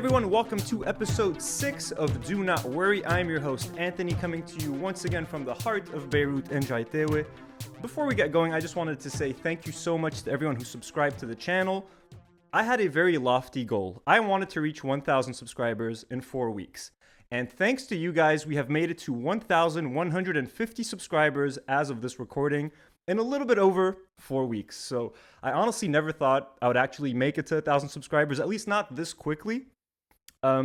everyone, welcome to episode 6 of Do Not Worry. I'm your host, Anthony, coming to you once again from the heart of Beirut in Jaitewe. Before we get going, I just wanted to say thank you so much to everyone who subscribed to the channel. I had a very lofty goal. I wanted to reach 1,000 subscribers in 4 weeks. And thanks to you guys, we have made it to 1,150 subscribers as of this recording in a little bit over 4 weeks. So I honestly never thought I would actually make it to 1,000 subscribers, at least not this quickly.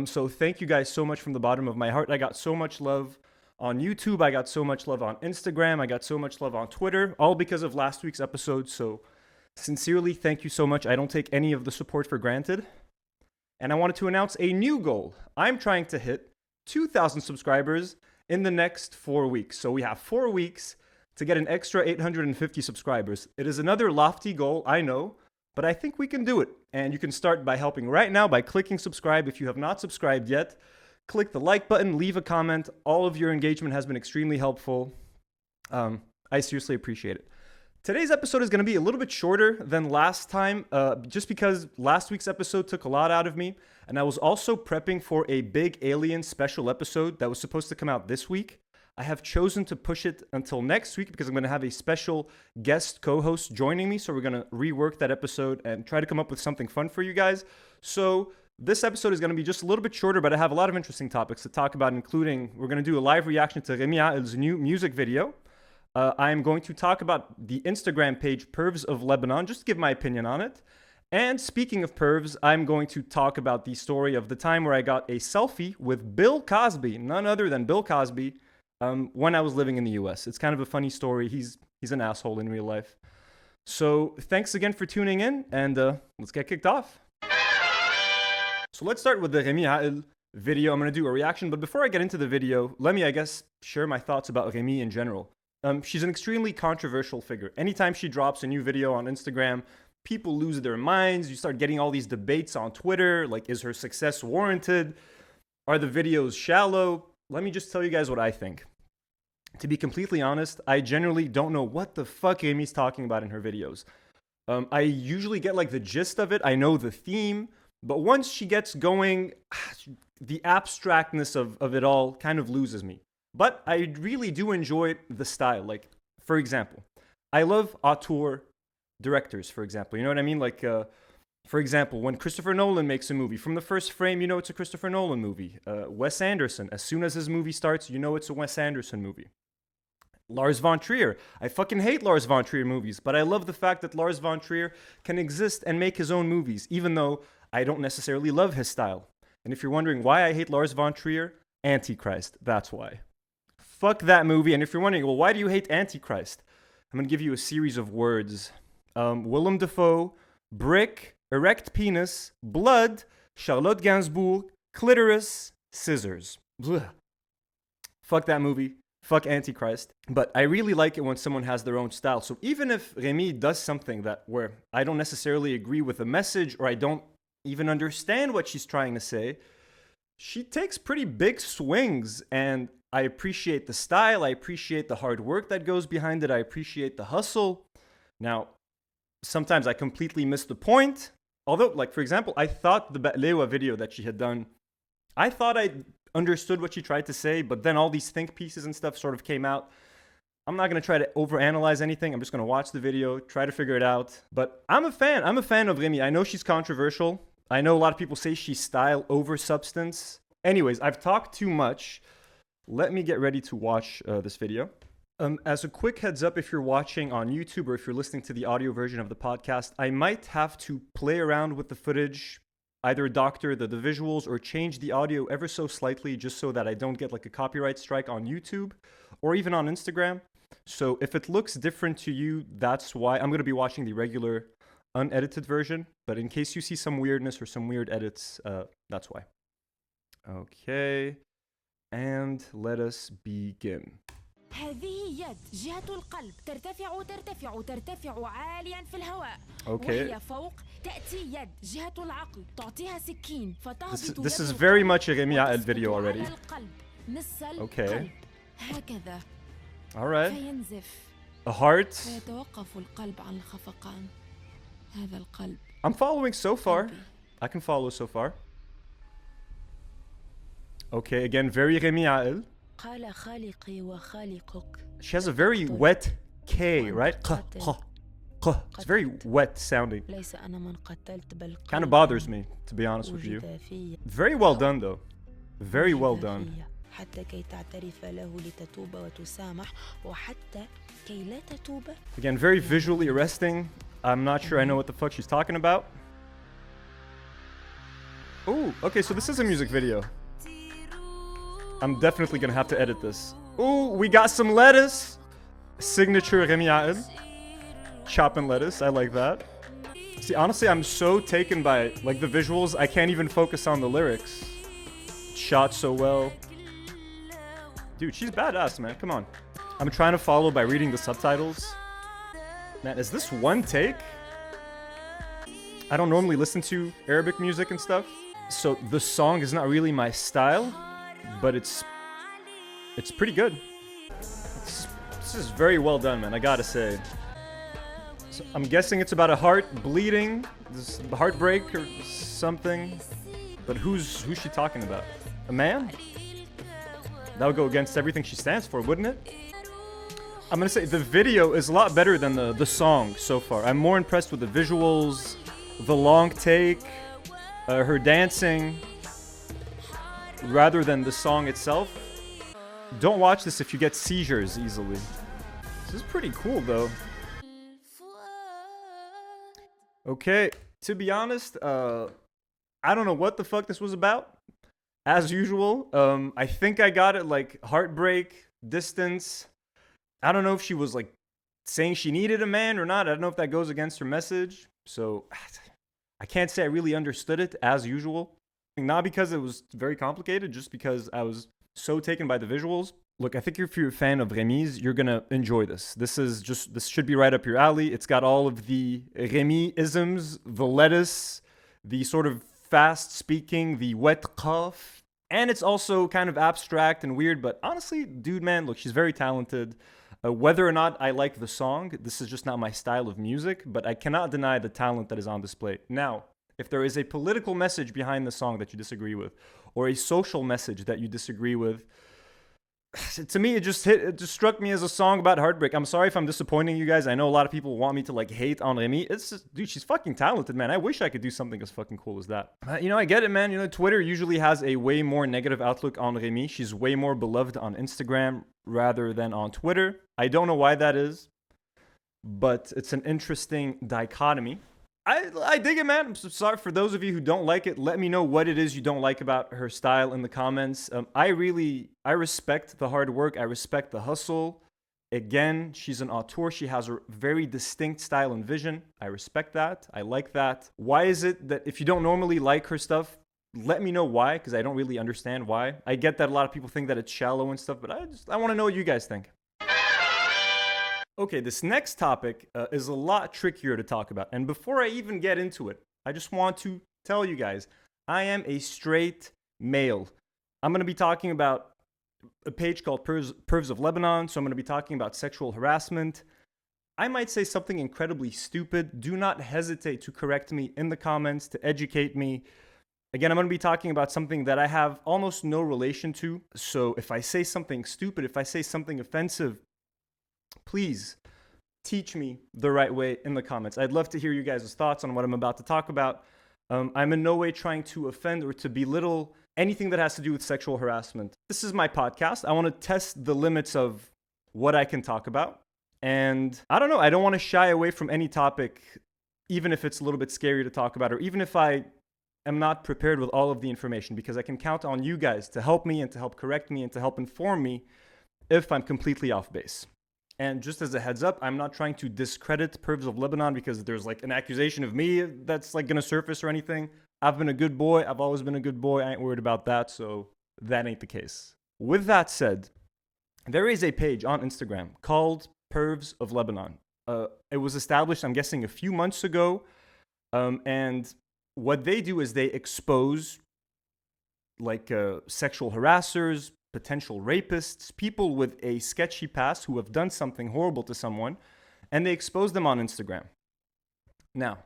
So thank you guys so much from the bottom of my heart. I got so much love on YouTube. I got so much love on Instagram. I got so much love on Twitter, all because of last week's episode. So sincerely, thank you so much. I don't take any of the support for granted. And I wanted to announce a new goal. I'm trying to hit 2,000 subscribers in the next 4 weeks. So we have 4 weeks to get an extra 850 subscribers. It is another lofty goal, I know, but I think we can do it. And you can start by helping right now by clicking subscribe. If you have not subscribed yet, click the like button, leave a comment. All of your engagement has been extremely helpful. I seriously appreciate it. Today's episode is going to be a little bit shorter than last time, just because last week's episode took a lot out of me. And I was also prepping for a big alien special episode that was supposed to come out this week. I have chosen to push it until next week because I'm going to have a special guest co-host joining me. So we're going to rework that episode and try to come up with something fun for you guys. So this episode is going to be just a little bit shorter, but I have a lot of interesting topics to talk about, including we're going to do a live reaction to Remie Akl's new music video. I'm going to talk about the Instagram page Pervs of Lebanon, just to give my opinion on it. And speaking of pervs, I'm going to talk about the story of the time where I got a selfie with Bill Cosby, none other than Bill Cosby, when I was living in the US. It's kind of a funny story. He's an asshole in real life. So thanks again for tuning in, and let's get kicked off. So let's start with the Remie Akl video. I'm going to do a reaction, but before I get into the video, let me, share my thoughts about Remie in general. She's an extremely controversial figure. Anytime she drops a new video on Instagram, people lose their minds. You start getting all these debates on Twitter, like, is her success warranted? Are the videos shallow? Let me just tell you guys what I think. To be completely honest, I generally don't know what the fuck Remie's talking about in her videos. I usually get like the gist of it. I know the theme, but once she gets going, the abstractness of it all kind of loses me. But I really do enjoy the style. Like, for example, I love auteur directors, for example. You know what I mean? Like, for example, when Christopher Nolan makes a movie, from the first frame, you know it's a Christopher Nolan movie. Wes Anderson, as soon as his movie starts, you know it's a Wes Anderson movie. Lars von Trier. I fucking hate Lars von Trier movies, but I love the fact that Lars von Trier can exist and make his own movies, even though I don't necessarily love his style. And if you're wondering why I hate Lars von Trier, Antichrist, that's why. Fuck that movie. And if you're wondering, well, why do you hate Antichrist? I'm going to give you a series of words. Willem Dafoe, brick, erect penis, blood, Charlotte Gainsbourg, clitoris, scissors. Blech. Fuck that movie. Fuck Antichrist. But I really like it when someone has their own style. So even if Remie does something where I don't necessarily agree with the message, or I don't even understand what she's trying to say, she takes pretty big swings, and I appreciate the style. I appreciate the hard work that goes behind it. I appreciate the hustle. Now, sometimes I completely miss the point. Although, like, for example, I thought the Ba'lewa video that she had done, I thought I understood what she tried to say, but then all these think pieces and stuff sort of came out. I'm not going to try to overanalyze anything. I'm just going to watch the video, try to figure it out. But I'm a fan. I'm a fan of Remie. I know she's controversial. I know a lot of people say she's style over substance. Anyways, I've talked too much. Let me get ready to watch this video. As a quick heads up, if you're watching on YouTube or if you're listening to the audio version of the podcast, I might have to play around with the footage, either doctor the visuals or change the audio ever so slightly just so that I don't get like a copyright strike on YouTube or even on Instagram. So if it looks different to you, that's why. I'm going to be watching the regular unedited version, but in case you see some weirdness or some weird edits, that's why. Okay, and let us begin. هذه يد جهة القلب ترتفع ترتفع ترتفع عاليا في الهواء. Okay. وهي فوق تأتي يد جهة العقل تعطيها سكين فتهبط. This is very much a Remie Akl video already. Okay. هكذا. All right. فينزف. A heart. فيتوقف القلب عن الخفقان. هذا القلب. I'm following so far. I can follow so far. Okay, again, very Remie Akl. قال خالقي وخالقك. She has a very wet K, right? It's very wet sounding. ليس أنا من قتلت بل Kind of bothers me, to be honest with you. Very well done, though. Very well done. حتى كي تعترف له لتتوب وتسامح وحتى كي لا تتوب. Again, very visually arresting. I'm not sure I know what the fuck she's talking about. Ooh, okay, so this is a music video. I'm definitely gonna have to edit this. Ooh, we got some lettuce. Signature Remie Akl. Chopping lettuce, I like that. See, honestly, I'm so taken by like the visuals, I can't even focus on the lyrics. Shot so well. Dude, she's badass, man. Come on. I'm trying to follow by reading the subtitles. Man, is this one take? I don't normally listen to Arabic music and stuff, so the song is not really my style, but it's pretty good. This is very well done, man, I gotta say. So I'm guessing it's about a heart bleeding, this heartbreak or something. But who's she talking about? A man? That would go against everything she stands for, wouldn't it? I'm gonna say the video is a lot better than the song so far. I'm more impressed with the visuals, the long take, her dancing, rather than the song itself. Don't watch this if you get seizures easily. This is pretty cool though. Okay, to be honest, I don't know what the fuck this was about. As usual, I think I got it like heartbreak, distance. I don't know if she was like saying she needed a man or not. I don't know if that goes against her message. So I can't say I really understood it as usual. Not because it was very complicated, just because I was so taken by the visuals. Look, I think if you're a fan of Remie's, you're gonna enjoy this. This should be right up your alley. It's got all of the Remie-isms, the lettuce, the sort of fast speaking, the wet qaf, and it's also kind of abstract and weird, but honestly, dude, man, look, she's very talented. Whether or not I like the song, this is just not my style of music, but I cannot deny the talent that is on display. Now, if there is a political message behind the song that you disagree with, or a social message that you disagree with, to me, it just struck me as a song about heartbreak. I'm sorry if I'm disappointing you guys. I know a lot of people want me to like hate on Remie. It's just, dude, she's fucking talented, man. I wish I could do something as fucking cool as that. I get it, man. Twitter usually has a way more negative outlook on Remie. She's way more beloved on Instagram rather than on Twitter. I don't know why that is, but it's an interesting dichotomy. I dig it, man. I'm so sorry for those of you who don't like it. Let me know what it is you don't like about her style in the comments. I respect the hard work. I respect the hustle. Again, she's an auteur. She has a very distinct style and vision. I respect that. I like that. Why is it that if you don't normally like her stuff, let me know why, because I don't really understand why. I get that a lot of people think that it's shallow and stuff, but I want to know what you guys think. Okay, this next topic is a lot trickier to talk about. And before I even get into it, I just want to tell you guys, I am a straight male. I'm going to be talking about a page called Pervs of Lebanon, so I'm going to be talking about sexual harassment. I might say something incredibly stupid. Do not hesitate to correct me in the comments, to educate me. Again, I'm going to be talking about something that I have almost no relation to. So if I say something stupid, if I say something offensive, please teach me the right way in the comments. I'd love to hear you guys' thoughts on what I'm about to talk about. I'm in no way trying to offend or to belittle anything that has to do with sexual harassment. This is my podcast. I want to test the limits of what I can talk about. And I don't know, I don't want to shy away from any topic, even if it's a little bit scary to talk about, or even if I am not prepared with all of the information, because I can count on you guys to help me and to help correct me and to help inform me if I'm completely off base. And just as a heads up, I'm not trying to discredit Pervs of Lebanon because there's like an accusation of me that's like gonna surface or anything. I've been a good boy. I've always been a good boy. I ain't worried about that. So that ain't the case. With that said, there is a page on Instagram called Pervs of Lebanon. It was established, I'm guessing, a few months ago. And what they do is they expose like sexual harassers, potential rapists, people with a sketchy past who have done something horrible to someone, and they expose them on Instagram. Now,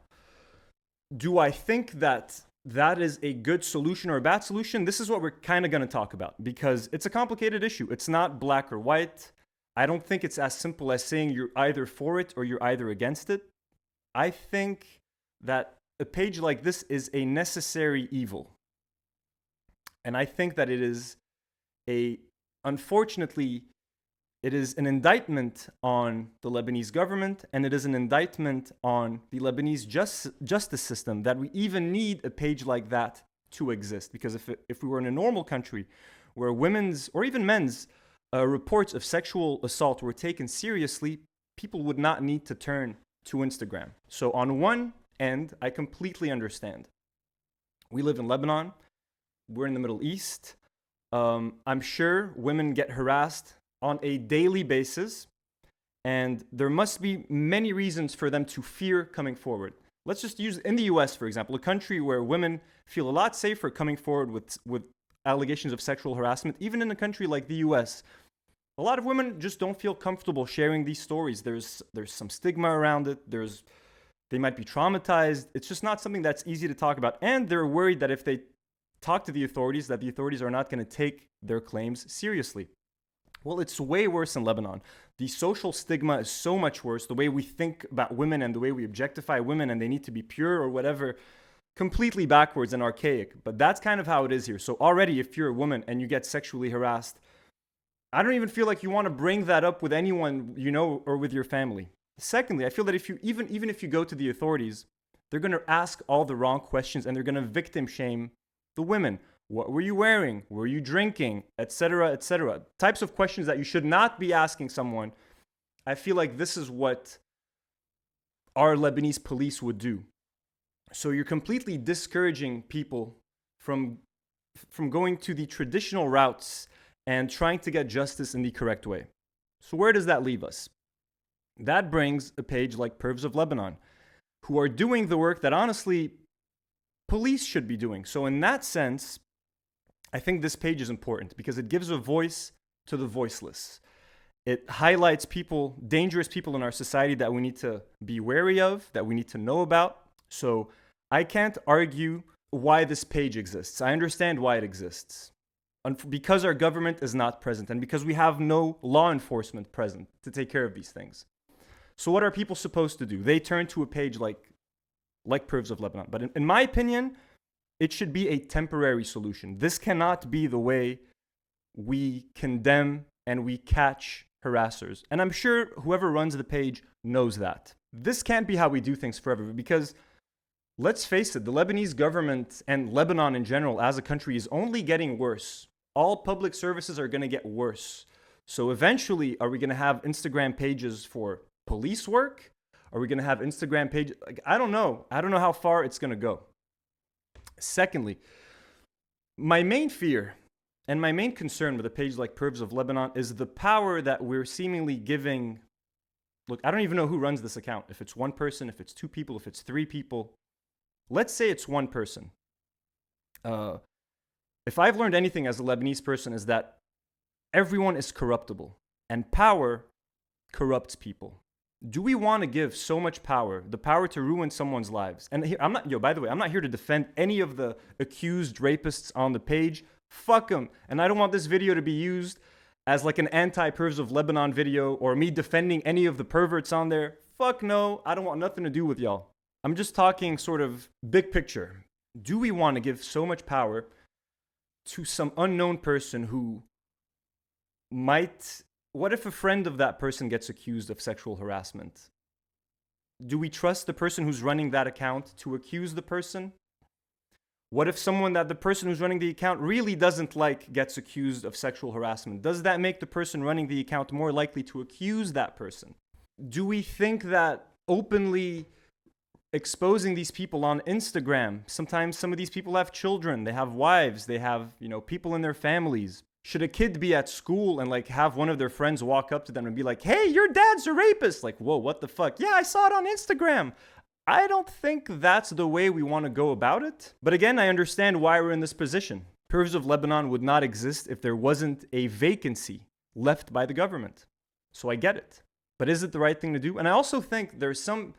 do I think that that is a good solution or a bad solution, this is what we're kind of going to talk about because it's a complicated issue. It's not black or white. I don't think it's as simple as saying you're either for it or you're either against it. I think that a page like this is a necessary evil. And I think that unfortunately, it is an indictment on the Lebanese government, and it is an indictment on the Lebanese justice system that we even need a page like that to exist. Because if we were in a normal country where women's or even men's reports of sexual assault were taken seriously, people would not need to turn to Instagram. So on one end, I completely understand. We live in Lebanon. We're in the Middle East. I'm sure women get harassed on a daily basis, and there must be many reasons for them to fear coming forward. Let's just use in the US, for example, a country where women feel a lot safer coming forward with allegations of sexual harassment. Even in a country like the US, a lot of women just don't feel comfortable sharing these stories. There's some stigma around it. They might be traumatized. It's just not something that's easy to talk about, and they're worried that if they talk to the authorities, that the authorities are not going to take their claims seriously. Well, it's way worse in Lebanon. The social stigma is so much worse. The way we think about women and the way we objectify women and they need to be pure or whatever, completely backwards and archaic. But that's kind of how it is here. So already, if you're a woman and you get sexually harassed, I don't even feel like you want to bring that up with anyone you know or with your family. Secondly, I feel that if you even if you go to the authorities, they're going to ask all the wrong questions and they're going to victim shame the women. What were you wearing? Were you drinking? Etc., etc. Types of questions that you should not be asking someone. I feel like this is what our Lebanese police would do. So you're completely discouraging people from going to the traditional routes and trying to get justice in the correct way. So where does that leave us? That brings a page like Pervs of Lebanon, who are doing the work that honestly police should be doing. So in that sense, I think this page is important because it gives a voice to the voiceless. It highlights people, dangerous people in our society that we need to be wary of, that we need to know about. So I can't argue why this page exists. I understand why it exists. Because our government is not present and because we have no law enforcement present to take care of these things. So what are people supposed to do? They turn to a page like Pervs of Lebanon. But in my opinion, it should be a temporary solution. This cannot be the way we condemn and we catch harassers. And I'm sure whoever runs the page knows that. This can't be how we do things forever because let's face it, the Lebanese government and Lebanon in general as a country is only getting worse. All public services are going to get worse. So eventually, are we going to have Instagram pages for police work? Are we going to have Instagram pages? I don't know. I don't know how far it's going to go. Secondly, my main fear and my main concern with a page like Pervs of Lebanon is the power that we're seemingly giving. Look, I don't even know who runs this account. If it's one person, if it's two people, if it's three people. Let's say it's one person. If I've learned anything as a Lebanese person is that everyone is corruptible and power corrupts people. Do we want to give so much power, the power to ruin someone's lives? And here, by the way, I'm not here to defend any of the accused rapists on the page. Fuck them. And I don't want this video to be used as like an anti-Pervs of Lebanon video or me defending any of the perverts on there. Fuck no. I don't want nothing to do with y'all. I'm just talking sort of big picture. Do we want to give so much power to some unknown person who might... What if a friend of that person gets accused of sexual harassment? Do we trust the person who's running that account to accuse the person? What if the person who's running the account really doesn't like gets accused of sexual harassment? Does that make the person running the account more likely to accuse that person? Do we think that openly exposing these people on Instagram, sometimes some of these people have children, they have wives, they have, people in their families. Should a kid be at school and have one of their friends walk up to them and be like, hey, your dad's a rapist? Whoa, what the fuck? Yeah, I saw it on Instagram. I don't think that's the way we want to go about it. But again, I understand why we're in this position. Pervs of Lebanon would not exist if there wasn't a vacancy left by the government. So I get it. But is it the right thing to do? And I also think there's some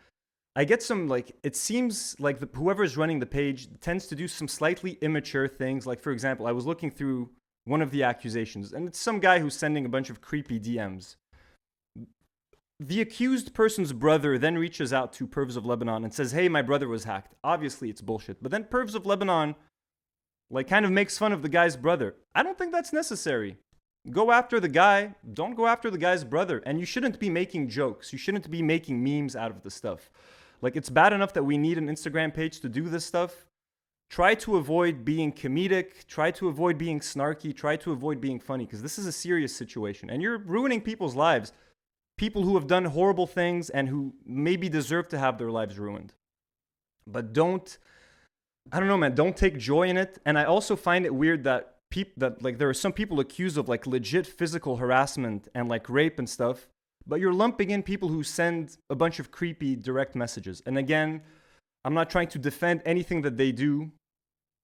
I get some, like, it seems like whoever's running the page tends to do some slightly immature things. Like, for example, I was looking through one of the accusations, and it's some guy who's sending a bunch of creepy DMs. The accused person's brother then reaches out to Pervs of Lebanon and says, hey, my brother was hacked. Obviously, it's bullshit. But then Pervs of Lebanon, like, kind of makes fun of the guy's brother. I don't think that's necessary. Go after the guy. Don't go after the guy's brother. And you shouldn't be making jokes. You shouldn't be making memes out of the stuff. Like, it's bad enough that we need an Instagram page to do this stuff. Try to avoid being comedic. Try to avoid being snarky. Try to avoid being funny, because this is a serious situation. And you're ruining people's lives. People who have done horrible things and who maybe deserve to have their lives ruined. But don't take joy in it. And I also find it weird that like there are some people accused of like legit physical harassment and like rape and stuff, but you're lumping in people who send a bunch of creepy direct messages. And again, I'm not trying to defend anything that they do,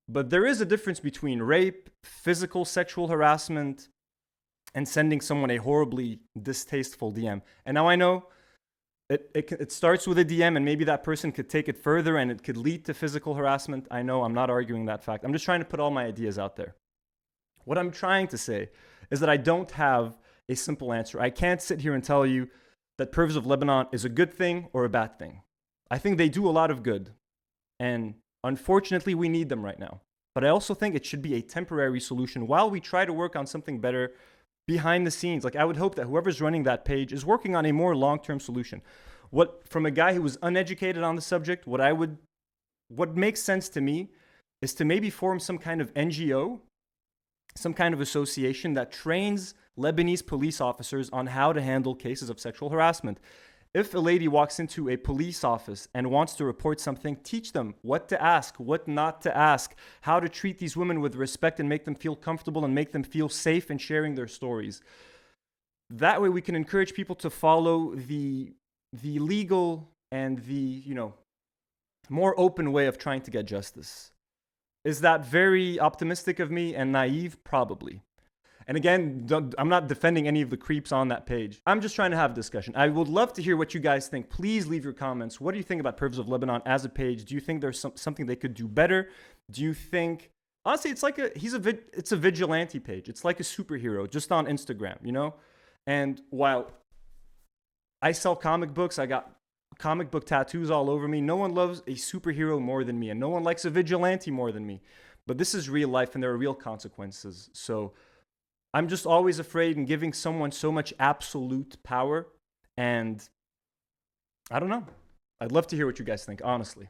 but there is a difference between rape, physical sexual harassment, and sending someone a horribly distasteful DM. And now I know it starts with a DM, and maybe that person could take it further and it could lead to physical harassment. I know, I'm not arguing that fact. I'm just trying to put all my ideas out there. What I'm trying to say is that I don't have a simple answer. I can't sit here and tell you that Pervs of Lebanon is a good thing or a bad thing. I think they do a lot of good, and unfortunately we need them right now. But I also think it should be a temporary solution while we try to work on something better behind the scenes. Like, I would hope that whoever's running that page is working on a more long-term solution. From a guy who was uneducated on the subject, what makes sense to me is to maybe form some kind of NGO, some kind of association that trains Lebanese police officers on how to handle cases of sexual harassment. If a lady walks into a police office and wants to report something, teach them what to ask, what not to ask, how to treat these women with respect and make them feel comfortable and make them feel safe in sharing their stories. That way we can encourage people to follow the legal and the, more open way of trying to get justice. Is that very optimistic of me and naive? Probably. And again, I'm not defending any of the creeps on that page. I'm just trying to have a discussion. I would love to hear what you guys think. Please leave your comments. What do you think about Pervs of Lebanon as a page? Do you think there's something they could do better? Do you think... Honestly, it's like it's a vigilante page. It's like a superhero just on Instagram, And while I sell comic books, I got comic book tattoos all over me. No one loves a superhero more than me, and no one likes a vigilante more than me. But this is real life, and there are real consequences. So I'm just always afraid in giving someone so much absolute power. And I don't know. I'd love to hear what you guys think, honestly.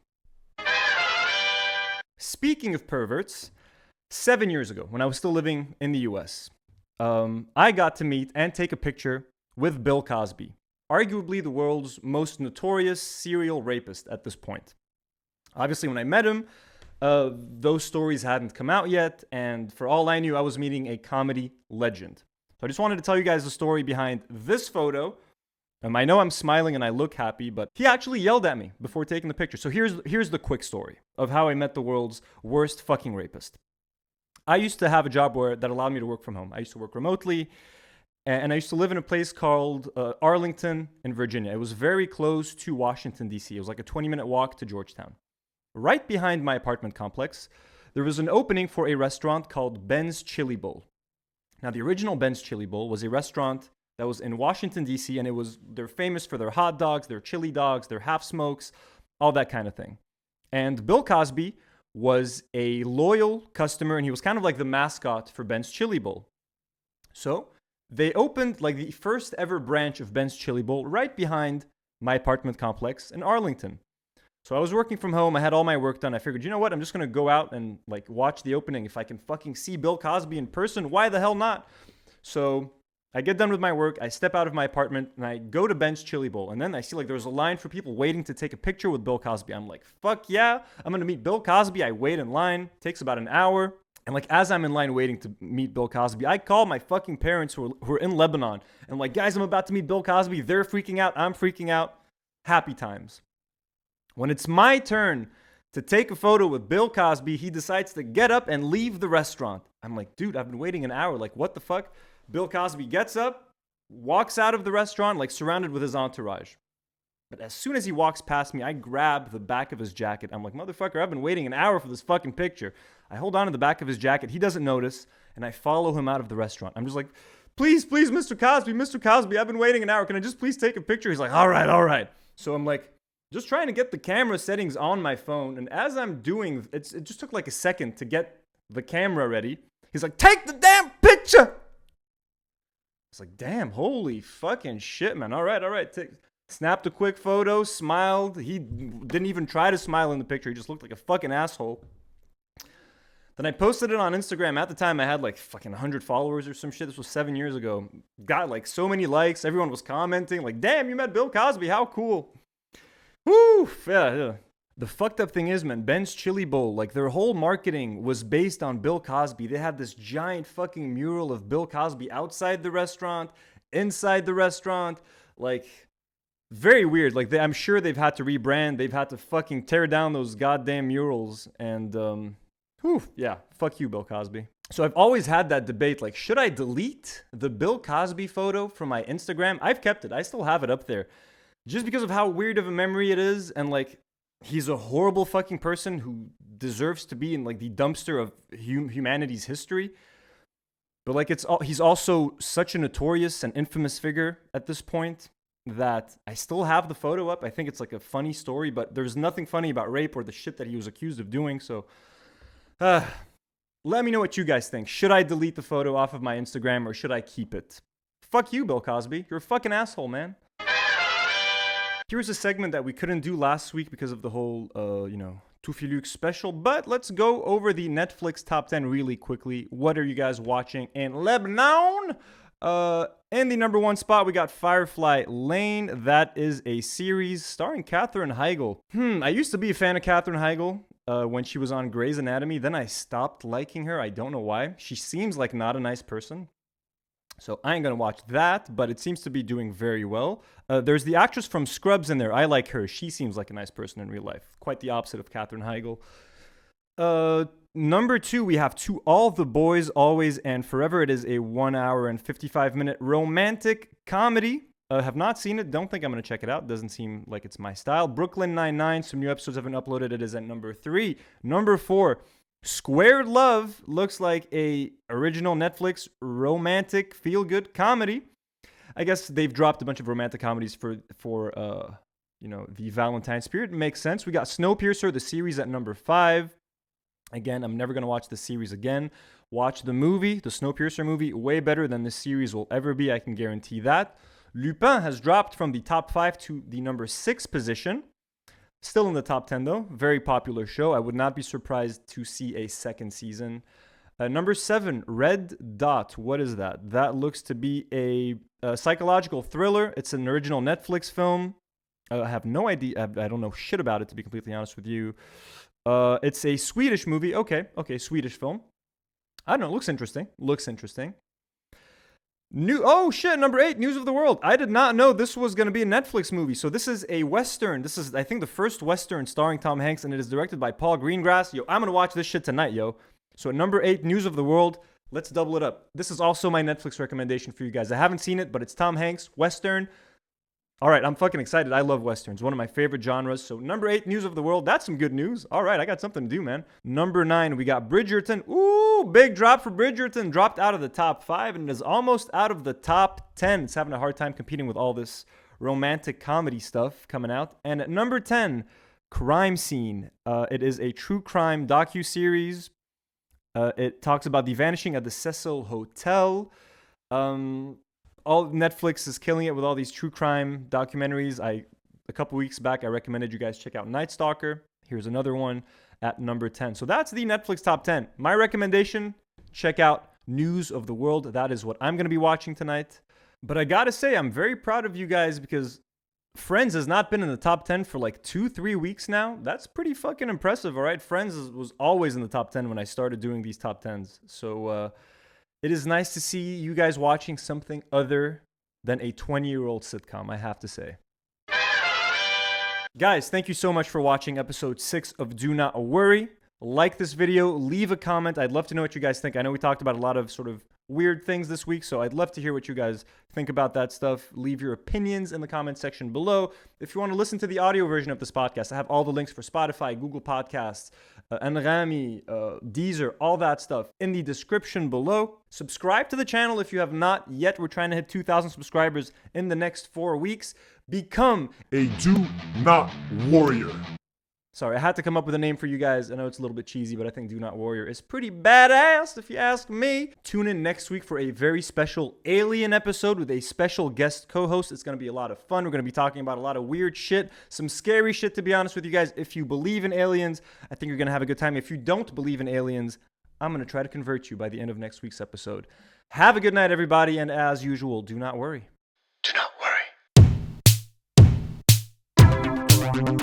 Speaking of perverts, 7 years ago, when I was still living in the US, I got to meet and take a picture with Bill Cosby, arguably the world's most notorious serial rapist at this point. Obviously, when I met him, those stories hadn't come out yet, and for all I knew, I was meeting a comedy legend. So I just wanted to tell you guys the story behind this photo. I know I'm smiling and I look happy, but he actually yelled at me before taking the picture. So here's the quick story of how I met the world's worst fucking rapist. I used to have a job that allowed me to work from home. I used to work remotely, and I used to live in a place called Arlington in Virginia. It was very close to Washington, D.C. It was like a 20-minute walk to Georgetown. Right behind my apartment complex, there was an opening for a restaurant called Ben's Chili Bowl. Now, the original Ben's Chili Bowl was a restaurant that was in Washington, D.C., and they're famous for their hot dogs, their chili dogs, their half smokes, all that kind of thing. And Bill Cosby was a loyal customer, and he was kind of like the mascot for Ben's Chili Bowl. So they opened like the first ever branch of Ben's Chili Bowl right behind my apartment complex in Arlington. So I was working from home. I had all my work done. I figured, you know what? I'm just going to go out and like watch the opening. If I can fucking see Bill Cosby in person, why the hell not? So I get done with my work. I step out of my apartment and I go to Ben's Chili Bowl. And then I see like there's a line for people waiting to take a picture with Bill Cosby. I'm like, fuck yeah. I'm going to meet Bill Cosby. I wait in line. It takes about an hour. And like as I'm in line waiting to meet Bill Cosby, I call my fucking parents who are in Lebanon. And I'm like, guys, I'm about to meet Bill Cosby. They're freaking out. I'm freaking out. Happy times. When it's my turn to take a photo with Bill Cosby, he decides to get up and leave the restaurant. I'm like, dude, I've been waiting an hour. Like, what the fuck? Bill Cosby gets up, walks out of the restaurant, like surrounded with his entourage. But as soon as he walks past me, I grab the back of his jacket. I'm like, motherfucker, I've been waiting an hour for this fucking picture. I hold on to the back of his jacket. He doesn't notice, and I follow him out of the restaurant. I'm just like, please, Mr. Cosby, I've been waiting an hour. Can I just please take a picture? He's like, all right. So I'm like, just trying to get the camera settings on my phone. And as I'm doing, it just took like a second to get the camera ready. He's like, take the damn picture. It's like, damn, holy fucking shit, man. All right. Snapped a quick photo, smiled. He didn't even try to smile in the picture. He just looked like a fucking asshole. Then I posted it on Instagram. At the time, I had like fucking 100 followers or some shit. This was 7 years ago. Got like so many likes. Everyone was commenting like, damn, you met Bill Cosby. How cool. Woo! Yeah. The fucked up thing is, man, Ben's Chili Bowl, like their whole marketing was based on Bill Cosby. They had this giant fucking mural of Bill Cosby outside the restaurant, inside the restaurant. Like, very weird. Like, I'm sure they've had to rebrand. They've had to fucking tear down those goddamn murals. And, yeah, fuck you, Bill Cosby. So I've always had that debate, like, should I delete the Bill Cosby photo from my Instagram? I've kept it. I still have it up there. Just because of how weird of a memory it is, and like, he's a horrible fucking person who deserves to be in like the dumpster of humanity's history. But like, he's also such a notorious and infamous figure at this point that I still have the photo up. I think it's like a funny story, but there's nothing funny about rape or the shit that he was accused of doing. So, let me know what you guys think. Should I delete the photo off of my Instagram or should I keep it? Fuck you, Bill Cosby. You're a fucking asshole, man. Here's a segment that we couldn't do last week because of the whole, Tufiluk special. But let's go over the Netflix top 10 really quickly. What are you guys watching in Lebanon? In the number 1 spot, we got Firefly Lane. That is a series starring Katherine Heigl. I used to be a fan of Katherine Heigl when she was on Grey's Anatomy. Then I stopped liking her. I don't know why. She seems like not a nice person. So I ain't going to watch that, but it seems to be doing very well. There's the actress from Scrubs in there. I like her. She seems like a nice person in real life. Quite the opposite of Katherine Heigl. Number 2, we have To All the Boys, Always and Forever. It is a 1 hour and 55-minute romantic comedy. Have not seen it. Don't think I'm going to check it out. Doesn't seem like it's my style. Brooklyn Nine-Nine. Some new episodes have been uploaded. It is at number 3. Number 4. Squared Love looks like a original Netflix romantic feel-good comedy. I guess they've dropped a bunch of romantic comedies for the Valentine's period. It makes sense. We got Snowpiercer, the series, at number 5. Again, I'm never going to watch the series again. Watch the movie, the Snowpiercer movie, way better than this series will ever be. I can guarantee that. Lupin has dropped from the top 5 to the number 6 position. Still in the top 10, though. Very popular show. I would not be surprised to see a second season. Number 7, Red Dot. What is that? That looks to be a psychological thriller. It's an original Netflix film. I have no idea. I don't know shit about it, to be completely honest with you. It's a Swedish movie. Okay, Swedish film. I don't know. Looks interesting. Number 8, News of the World. I did not know this was going to be a Netflix movie. So this is a Western. This is, I think, the first Western starring Tom Hanks, and it is directed by Paul Greengrass. Yo, I'm going to watch this shit tonight, yo. So at number 8, News of the World. Let's double it up. This is also my Netflix recommendation for you guys. I haven't seen it, but it's Tom Hanks, Western. All right, I'm fucking excited. I love Westerns. One of my favorite genres. So number 8, News of the World. That's some good news. All right, I got something to do, man. Number 9, we got Bridgerton. Ooh, big drop for Bridgerton. Dropped out of the top 5 and is almost out of the top 10. It's having a hard time competing with all this romantic comedy stuff coming out. And at number 10, Crime Scene. It is a true crime docuseries. It talks about the vanishing at the Cecil Hotel. All Netflix is killing it with all these true crime documentaries. A couple weeks back, I recommended you guys check out Night Stalker. Here's another one at number 10. So that's the Netflix top 10. My recommendation, check out News of the World. That is what I'm going to be watching tonight. But I got to say, I'm very proud of you guys because Friends has not been in the top 10 for like 2-3 weeks now. That's pretty fucking impressive, all right? Friends was always in the top 10 when I started doing these top 10s. So, it is nice to see you guys watching something other than a 20-year-old sitcom, I have to say. Guys, thank you so much for watching episode 6 of Do Not Worry. like this video, leave a comment. I'd love to know what you guys think. I know we talked about a lot of sort of weird things this week, so I'd love to hear what you guys think about that stuff. Leave your opinions in the comment section below. If you want to listen to the audio version of this podcast, I have all the links for Spotify, Google Podcasts, Anghami, Deezer, all that stuff in the description below. Subscribe to the channel if you have not yet. We're trying to hit 2,000 subscribers in the next 4 weeks. Become a do not warrior. Sorry, I had to come up with a name for you guys. I know it's a little bit cheesy, but I think Do Not Warrior is pretty badass, if you ask me. Tune in next week for a very special alien episode with a special guest co-host. It's going to be a lot of fun. We're going to be talking about a lot of weird shit, some scary shit, to be honest with you guys. If you believe in aliens, I think you're going to have a good time. If you don't believe in aliens, I'm going to try to convert you by the end of next week's episode. Have a good night, everybody, and as usual, do not worry. Do not worry.